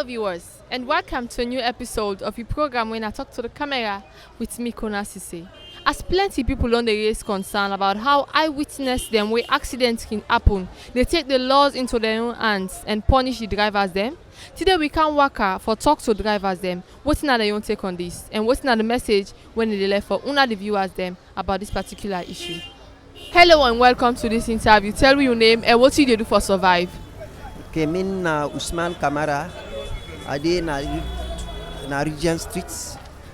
viewers, and welcome to a new episode of the program when I talk to the camera with me, Konnah Sesay. As plenty people on the raise concern about how eyewitness them where accidents can happen, they take the laws into their own hands and punish the drivers them. Today we can work for talk to drivers them. What's not their own take on this, and what's not the message when they left for una the viewers them about this particular issue. Hello and welcome to this interview. Tell me your name and what you do for survive. Okay, me na Usman Kamara. I dey na Regent Street.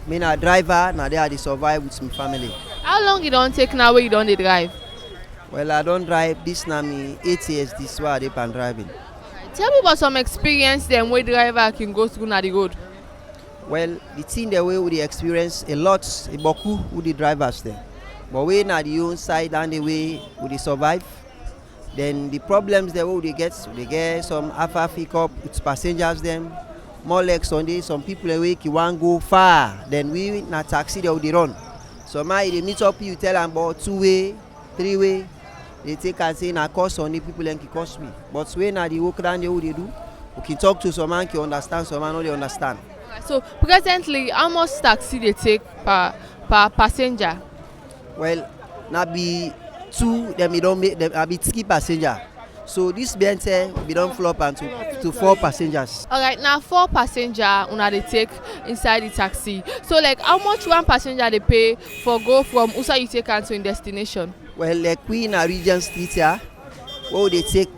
Me na driver. Na there I dey survive with my family. How long you don't take now where you don't drive? Well, I don't drive. This na me 8 years. This is why I dey pan driving. Tell me about some experience them where driver can go through na the road. Well, the thing the way we dey experience a lot, a boku with the drivers there. But we na the own side and the way we dey survive. Then the problems that we get some alpha up with passengers them, more like Sunday, some people away you want go far, then we na taxi they will run. So they meet up you tell them about 2-way, 3-way, they take and say na cost on the people and cost me. But when na the work down they what they do, we can talk to some man can understand, some man no they understand. So presently how much taxi they take per passenger? Well, na be two, then we don't make them a bit 3 passenger. So this Benz we don't flop and to 4 passengers. Alright, now 4 passenger una they take inside the taxi. So like how much one passenger they pay for go from Usa you take to in destination? Well, like we in a Regent Street here, where they take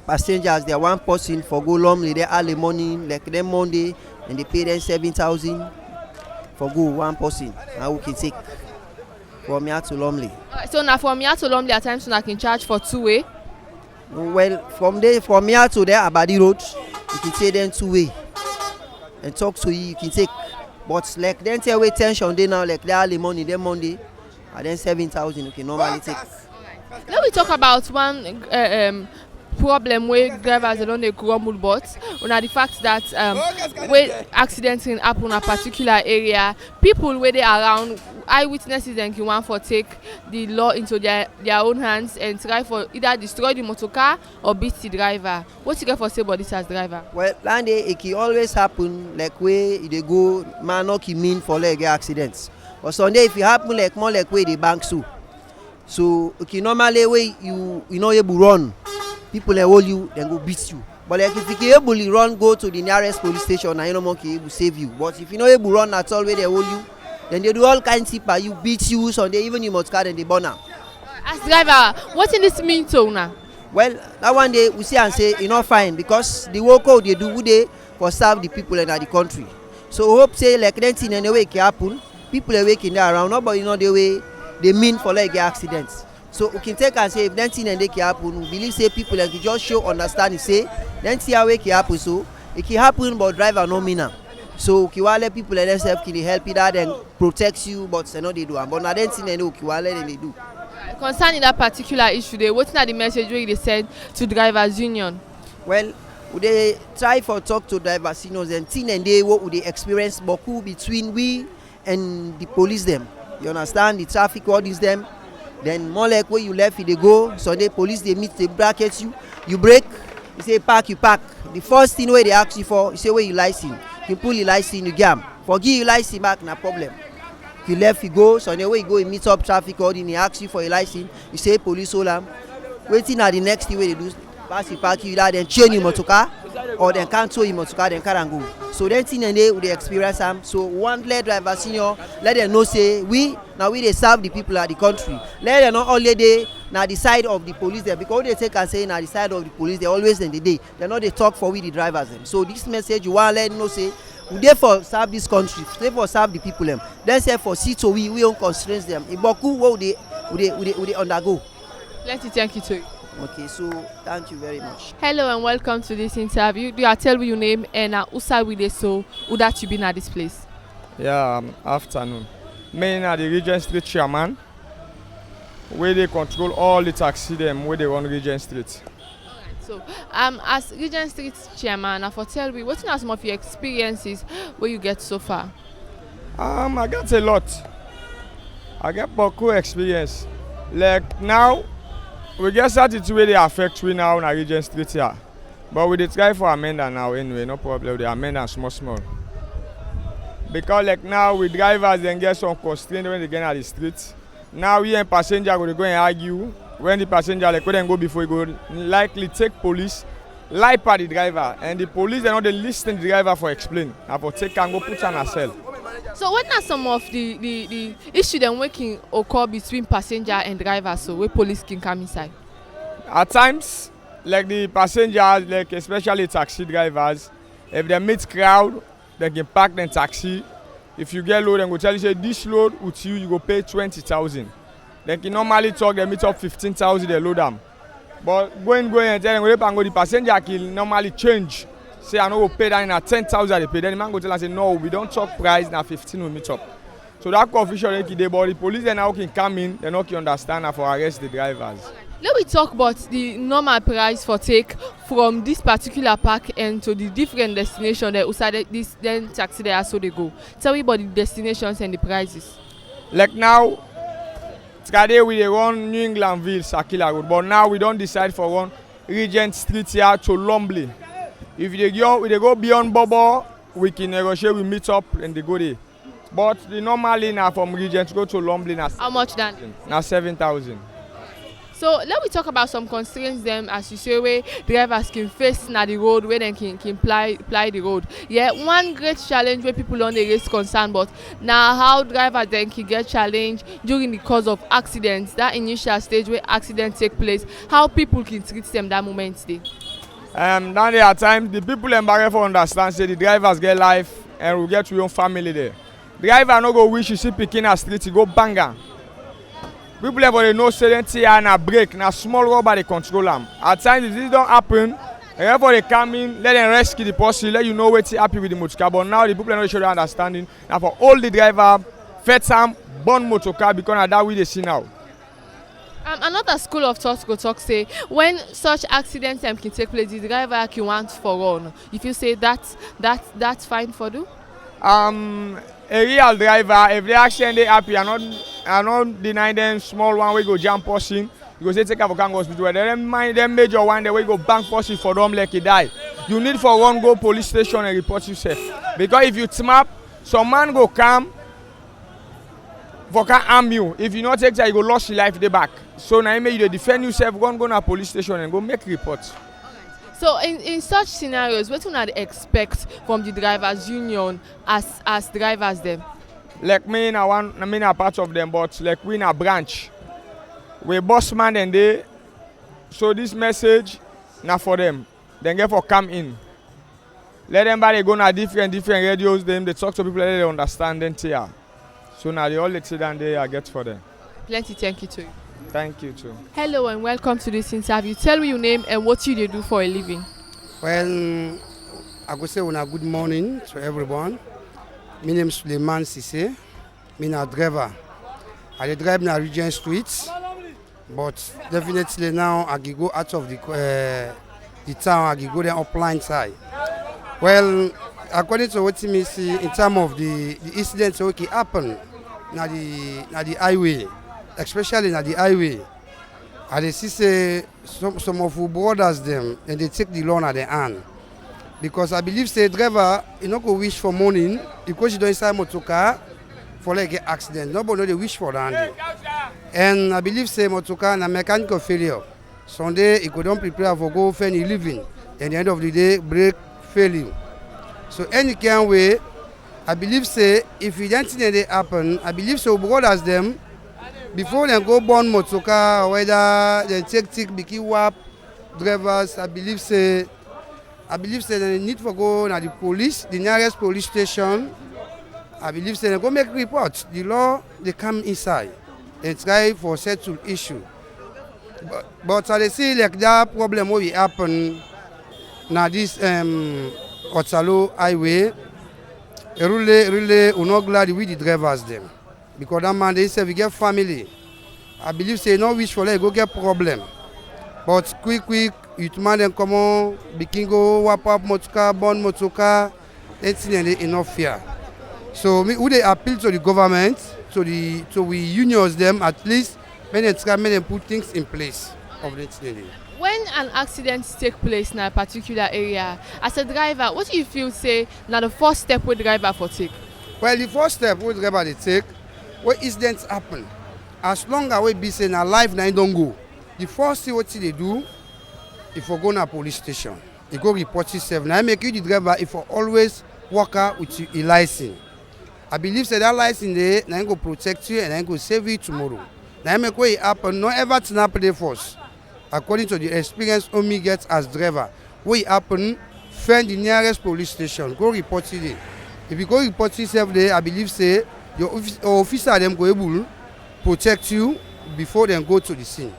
passengers, they are one person for go Lumley there early morning, like them Monday, and they pay them 7,000 for go one person. Now we can take from here to Lumley. So now from here to Lumley at times I can charge for 2-way? Well, from here to there Abadi Road, you can take them 2-way and talk to you can take. But like then tell we tension they now like they early morning, then Monday, and then 7,000 you can normally take. Let me talk about one problem where drivers they don't grumble but the fact that where accidents can happen in a particular area, people where they around eyewitnesses and can want for take the law into their own hands and try for either destroy the motor car or beat the driver. What you get for say about this as driver? Well, land it can always happen like where they go man not mean for like accidents. But Sunday if it happen like more like where the bank so okay normally where you know able run. People that hold you, then go beat you. But like if you can able to run, go to the nearest police station and you know more can able save you. But if you not able to run at all where they hold you, then they do all kinds of you beat you, so they even you must carry the burner. As driver, what does this mean to now? Well, that one day we see and say you know fine because the work out they do they for serve the people in the country. So hope say like that thing in the way can happen, people are waking there around, nobody know the way they mean for like accidents. So we can take and say if that thing and they can happen, we believe say people like just show understanding say then see how it can happen. So it can happen but driver no mean. So we let people like themselves can help you that and protect you but they know they do. But now that thing they know they do. Concerning that particular issue there, what's not the message where they send to drivers union? Well, they try for talk to drivers unions and thing and they what would they experience boku between we and the police them. You understand the traffic orders them. Then more like where you left, they go. Sunday police they meet, they bracket you. You break, you say park, you park. The first thing where they ask you for, you say where you license. You pull your license, you jam. Forgive your license back, no problem. If you left, you go. Sunday where you go, you meet up traffic ordering, they ask you for your license. You say police hold them. Waiting at the next thing where they do, pass you park you there, then chain your motor car, or then cancel your motor car, then car and go. So then thing and they would experience them. So one let driver senior let them know say we they serve the people of the country. Let them know only they now the side of the police there because they take and say now the side of the police they always in the day. They know they talk for we the drivers them. So this message you want let them know say we therefore serve this country, therefore serve the people them. Then say for see to we don't constrain them. In Boku what would they undergo? Let me thank you to you. Okay, so thank you very much. Hello and welcome to this interview. Do you tell me your name and Usa with so who that you been at this place? Yeah, afternoon. Me na the Regent Street chairman, where they control all the taxi them where they run Regent Street. Alright, so as Regent Street chairman, for tell me what are some of your experiences where you get so far? I got a lot. I get beaucoup experience. Like now, we get started to really affect we now on Regent Street here. But we dey try for amend am now anyway, no problem. We dey amend am small. Because like now with drivers dem get some constraint when they get at the street. Now we and passenger go dey go and argue. When the passenger like when dem go before, e go likely take police, lie at the driver, and the police dem no dey lis ten to the driver for explain. Na for take am go put am na cell. So what are some of the issue dem wey can occur between passenger and driver so wey police can come inside? At times, like the passengers, like especially taxi drivers, if they meet crowd, they can park them taxi. If you get load, they go tell you say this load with you go pay 20,000. They can normally talk, they meet up 15,000, they load them. But going and tell them go the passenger can normally change. Say I no go pay that in at 10,000 they pay. Then the man go tell us say no, we don't talk price now 15 we meet up. So that confusion they dey, but the police they now can come in, they not can understand and for arrest the drivers. Let me talk about the normal price for take from this particular park end to the different destination that outside this then taxi there so they go. Tell me about the destinations and the prices. Like now, today we dey run New Englandville, Sakila Road, but now we don't decide for one Regent Street here to Lumley. If they go beyond Bobo, we can negotiate, we meet up and they go there. But the normally now from Regent go to Lumley now. How much then? Now 7,000. So let me talk about some constraints them as you say where drivers can face na the road where they can ply the road. Yeah, one great challenge where people on the raise concern but now how drivers then can get challenged during the cause of accidents, that initial stage where accidents take place, how people can treat them that moment day. Down there at times the people embarrassed for understand say the drivers get life and we get your own family there. Driver no go wish you see picking a street, you go bang am. People everybody know say dem tear na break, na small rubber dey control am. At times if this don happen, everybody come in, let them rescue the person, let you know wetin happen with the motor car. But now the people no dey show their understanding. Na for all the driver, fet am, burn motor car because na that we dey see now. Another school of thought go talk say when such accidents can take place, the driver can want for run. If you say that's fine for do? A real driver, if the accident dey happy, I not deny them small one wey go jam person. You go say take am for Kanga hospital. Then mind them major one the way go bank person for them like he die. You need for one go police station and report yourself. Because if you smap, some man go come for can harm you. If you not take that, you go lost your life dey back. So now you defend yourself, go na police station and go make report. So in such scenarios, what do they expect from the drivers union as drivers them? Like me na part of them, but like we in a branch. We boss man and they. So this message na for them. Then get for come in. Let them by go na different radios, them they talk to people that they understand them here. So now the only thing that they get for them. Plenty thank you to you. Thank you too. Hello and welcome to this interview. Tell me your name and what you do for a living. Well, I go say good morning to everyone. My name is Konnah Sesay. I'm a driver. I drive na Regent Street, but definitely now I go out of the town. I go there upline side. Well, according to what me see in terms of the incidents that can happen na the highway. Especially na the highway, I dey see say some of our brothers them and they take the law in their hand. Because I believe say driver you no go wish for morning because you don't inside motor car for like get accident. Nobody they wish for that. And I believe say motor car na mechanical failure. Sunday you go don't prepare for go for any living. At the end of the day brake failure. So any kind way, I believe say if anything they happen, I believe so brothers them. Before they go burn motor car, whether they take biki wap drivers, I believe say they need to go to the police, the nearest police station. I believe say they go make reports. The law they come inside and try for settle issue. But I see like that problem will happen now this Otalo highway. Really, we're not glad with the drivers them. Because that man, they say we get family. I believe say no wish for let go get problem. But quick, you man them come on, begin go wap up motor car, burn motor car, anything enough fear. So who they appeal to the government, to we unions them at least when they try make them put things in place of the thing. When an accident take place in a particular area, as a driver, what do you feel say now the first step with driver for take? Well, the first step wey driver dey take when incidents happen, as long as we be say na life na don't go, the first thing wetin dey do, if you go na police station, you go report yourself. Now make you the driver if you always work out with a license. I believe say that license there na go protect you and go save you tomorrow. Now make way happen, no ever happen there first. According to the experience Omi gets as driver, what happen, find the nearest police station, go report it there. If you go report yourself there, I believe say your officer them go able protect you before they go to the scene.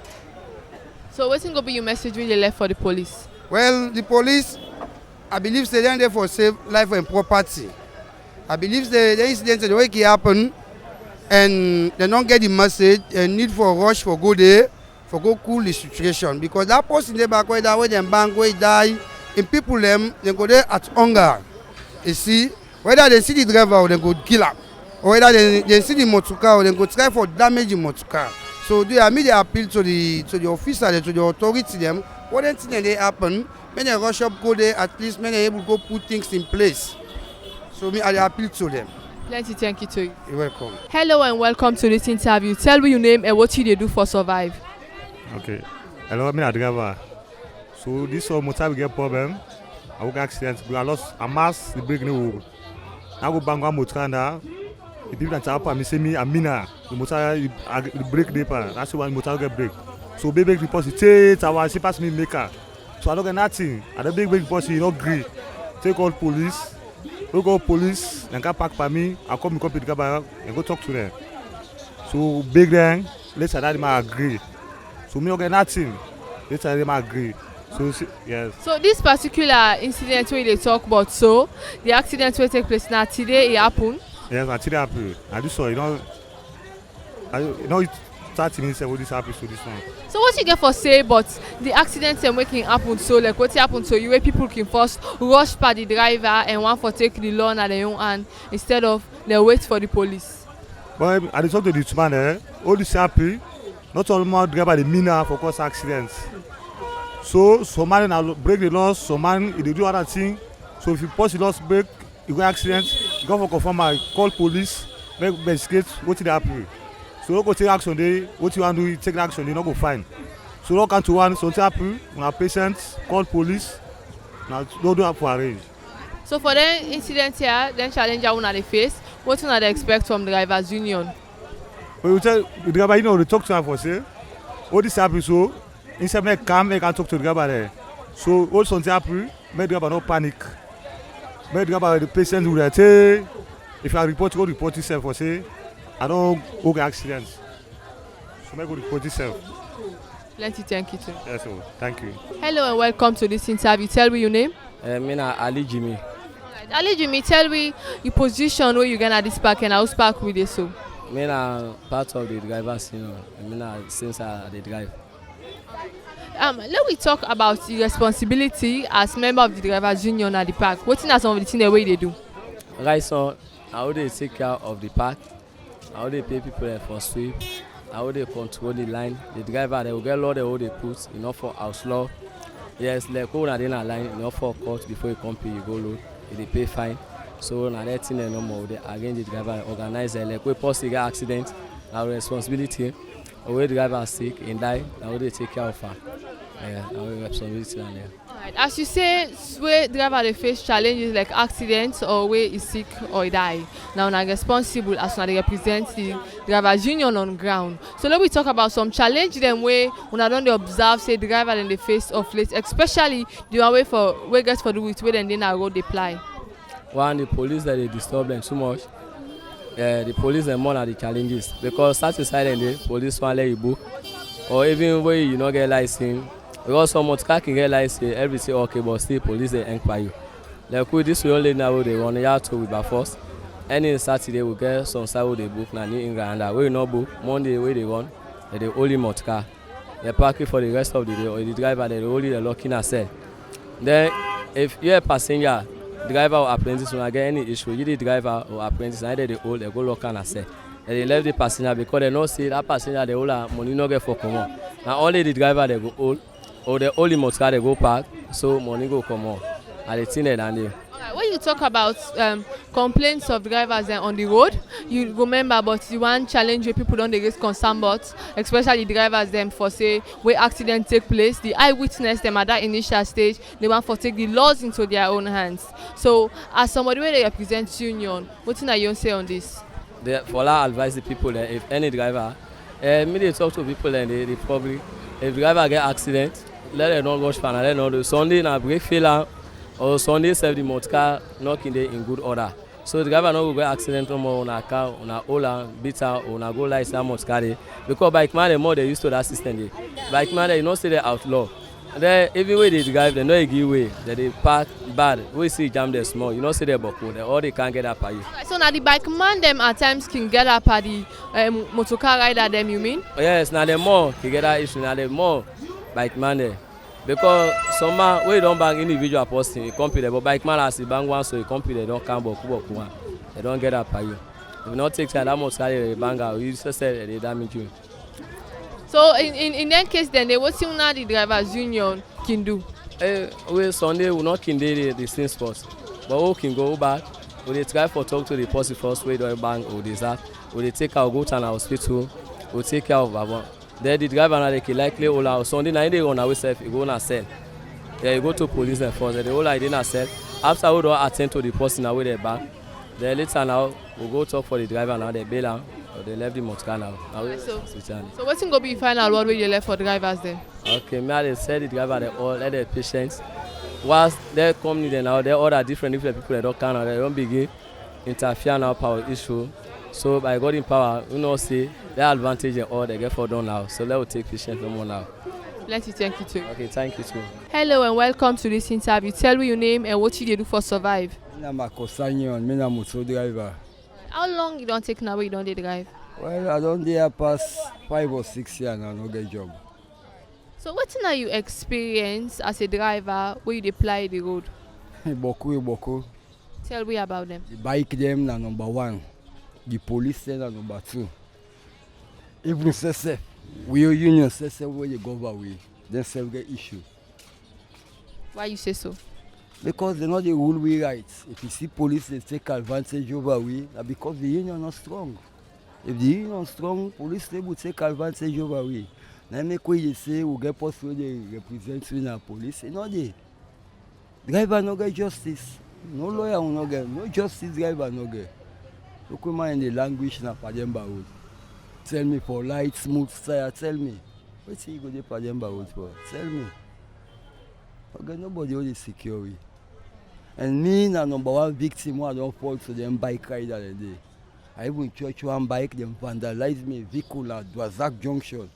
So what's going to be your message when you left for the police? Well, the police, I believe say they're there for save life and property. I believe the incident the way it happen and they don't get the message and need for rush for go there for go cool the situation, because that person there back where that way them bank where die and people them they go there at hunger. You see, whether they see the driver or they go kill him, or whether they see the motor car or they go try for damage the motor car. So they immediately appeal to the officer, to the authority them. What incident they happen, when they rush up go there, at least when they able to go put things in place. So me I appeal to them. Plenty thank you to you. You're welcome. Hello and welcome to this interview. Tell me your name and what you dey do for survive. Okay. Hello, I'm a driver. So this motor we get problem. I will get accident. I lost a mass the brake no. I go bang one motor now. The people that happen, me say me a mina. The motor the brake deeper. That's why the motor get break. So baby report it. I see pass me maker. So I don't get nothing. I don't big report you not agree. Take all police. We go police. Then can pack for me. I come with the car and go talk to them. So big then later that they agree. So me don't get nothing. Later they agree. So yes. So this particular incident where they talk about, so the accident will take place now today it happen. Yes, today happen. I do so. You know, it 30 minutes ago this happened to this one. So what you get for say, but the accident and making happen, so like what happened to you where people can first rush by the driver and one for take the law at their own hand instead of they wait for the police. But I talk to the man all this happen. Not all my driver the mina for cause accidents. So some man break the laws, some man they do other thing. So if you pause the laws break, you go accident, you go for confirm, call police, make investigate what did happen. So you go take action there, what you want to do, take action, you not go fine. So you come to one, something happen, when a patient, call police, now don't do have to arrange. So for the incident here, then challenge you on the face, what you not expect from the drivers union? But you tell the driver, you know, they talk to him for say, all this happen so, instead make calm, make can talk to the driver there. So all something happen, make the driver not panic. Make the driver the patient will say, if I report, go report yourself for say, I don't go get accidents. So make go report yourself. Plenty thank you too. Yes, so thank you. Hello and welcome to this interview. Tell me your name. Me na Ali Jimmy. Right. Ali Jimmy, tell me your position where you get at this park and house park with you so. Me na part of the drivers, you know. Me na since I dey drive. Let me talk about the responsibility as member of the drivers union at the park. What are some of the things that way they do? Right, so I will take care of the park. I will pay people for sweep. I will control the line. The driver they will get law they will put, you know, for house law. Yes, like go na then a line, you know, for court before you come pay you go load. They pay fine. So na that thing no more. They again the driver organize like we post get accident. Our responsibility. Or the driver sick and die, I will take care of her. Yeah, I will responsibility on there. Alright, as you say, where driver they face challenges like accidents or where is sick or die. Now na responsible as they represent the drivers union on ground. So let me talk about some challenge them where when I don't observe say driver in the face of late, especially the one way for where gets for the with where then na road they ply. One, the police that they disturb them too much. The police and more are the challenges because start to silent the police won't let you book or even when you not get license because some motor can get license everything okay but still police they enquire you. Like with this we only now they run here to with by force. Any Saturday we get some side where they book na New England and we no book Monday where they run they only motor car. They park it for the rest of the day or the driver they only the locking asset. Then if you're a passenger driver or apprentice when I get any issue, you the driver or apprentice either they hold they go lock and say. And they left the passenger because they know see that passenger they hold money no get for common. Now only the driver they go hold or the only motor they go park, so money go come out. And the thing and they. Alright, when you talk about complaints of drivers on the road, you remember about the one challenge where people don't raise concern about, especially drivers them for say where accident take place, the eyewitness them at that initial stage, they want for take the laws into their own hands. So as somebody where they represent union, what thing are you say on this? For I advise the people that if any driver, me they talk to people and they probably, if driver get accident, let them not rush pan, let them not do Sunday na brake failure or Sunday save the motor car not in good order. So the driver no go get accident no more on a car, on a hole beat out, on a go like some motor car because bike man the more they used to that system dey. Bike man they not say they outlaw. Then even when they drive, they no give way. They park bad. We see jam them small. You know see they buckle. They all they can't get up at you. Alright, so now the bike man them at times can get up at the motor car rider them, you mean? Yes, now the more you get that issue, now the more bike man there. Because some man we don't bang individual person, you compete but bike man as he bang one so you compete they don't come buckle one. They don't get up at you. If you not take time that motor car they bang out, you just say they damage you. So in that case then they what now the drivers union can do? We Sunday we not can do the same sports, but we can go back. We dey try for talk to the person first wey don bang or this that. We dey take our go to an hospital. We take care of Baba. Then the driver na dey can likely hold out Sunday na dey run away sef. He go na cell. Yeah, he go to police and first. Then the whole idea na cell. After we don attend to the person na wey dey bang. Then later now we go talk for the driver now they bail am. They left the motor car now. So what's going to be final word where you left for drivers then? Okay, me I dey say the driver they all let the patients. Whilst they come there now, they order different people they don't can now. They don't begin interfere now power issue. So by God in power, you know see their advantage and all they get for done now. So let us take patients no more now. Let you thank you too. Okay, thank you too. Hello and welcome to this interview. Tell me your name and what you do for survive. I'm a Konnah I'm a motor driver. How long you don't take now where you don't drive? Well, I don't dare pass 5 or 6 years and I no get job. So what now you experience as a driver where you apply the road? Boku. Tell me about them. The bike them na number 1. The police them na number 2. Even Sesay, we union Sesay where you go away, then self get issue. Why you say so? Because they know the rule we right. If you see police they take advantage over we, because the union not strong. If the union strong, police they will take advantage over we. Now make way you say we get post where they represent in our police. You know they driver no get justice. No lawyer will not get, no justice driver no get. Look in the language na Pademba road. Tell me for light, smooth tire, tell me. What you go to Pademba road for? Tell me. Okay, nobody only secure we. And me na number 1 victim who I don't fall to them bike rider the day. I even church one bike, them vandalize me vehicle at Dwazak Junction.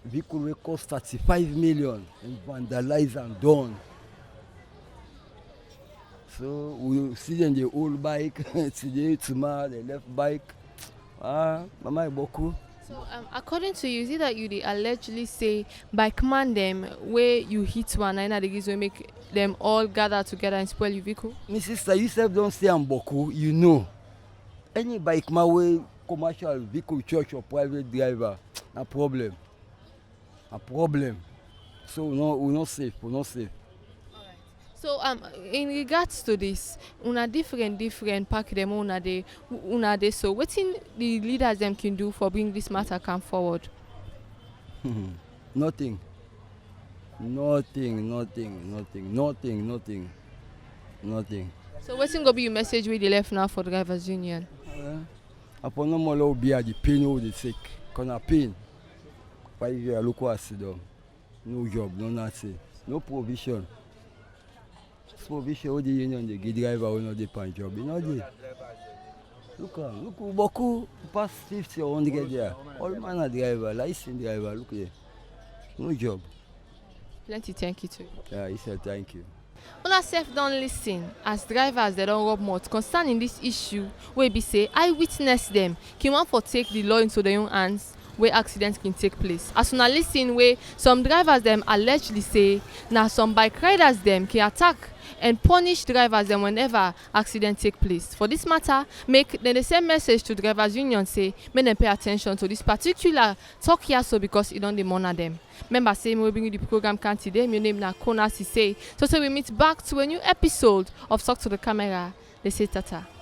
Vehicle will cost 35 million and vandalize and done. So we see them the old bike today, tomorrow the left bike. Mama Boku. So according to you, is it that you dey allegedly say bike man them where you hit one and the reason make them all gather together and spoil your vehicle? My sister, you self don't say I'm Boku, you know. Any bike man way commercial vehicle, church or private driver, a problem. So we're not safe. So in regards to this, una different pack them una dey. So what the leaders them can do for bring this matter come forward? Nothing. So what's going to be your message with the left now for the drivers union? Upon no more be at the pain of the sick. Konnah pain. 5 years look what I see them. No job, no nothing, no provision. Provision of the union they give driver will not depend job. You know they. Look Boku past 50 or 100 there. All man a driver, licensed driver, look there. No job. Plenty thank you too. Yeah, he said thank you. Una self don't listen as drivers they don't rub mouth concerning this issue where be say eyewitness them can want for take the law into their own hands where accidents can take place. As una listen where some drivers them allegedly say now some bike riders them can attack and punish drivers them whenever accident take place. For this matter, make the same message to drivers union say make them pay attention to this particular talk here so because it don't monitor them. Remember say we bring you the program can today. My name na Konnah Sesay. So we meet back to a new episode of Talk to the Camera. They say tata.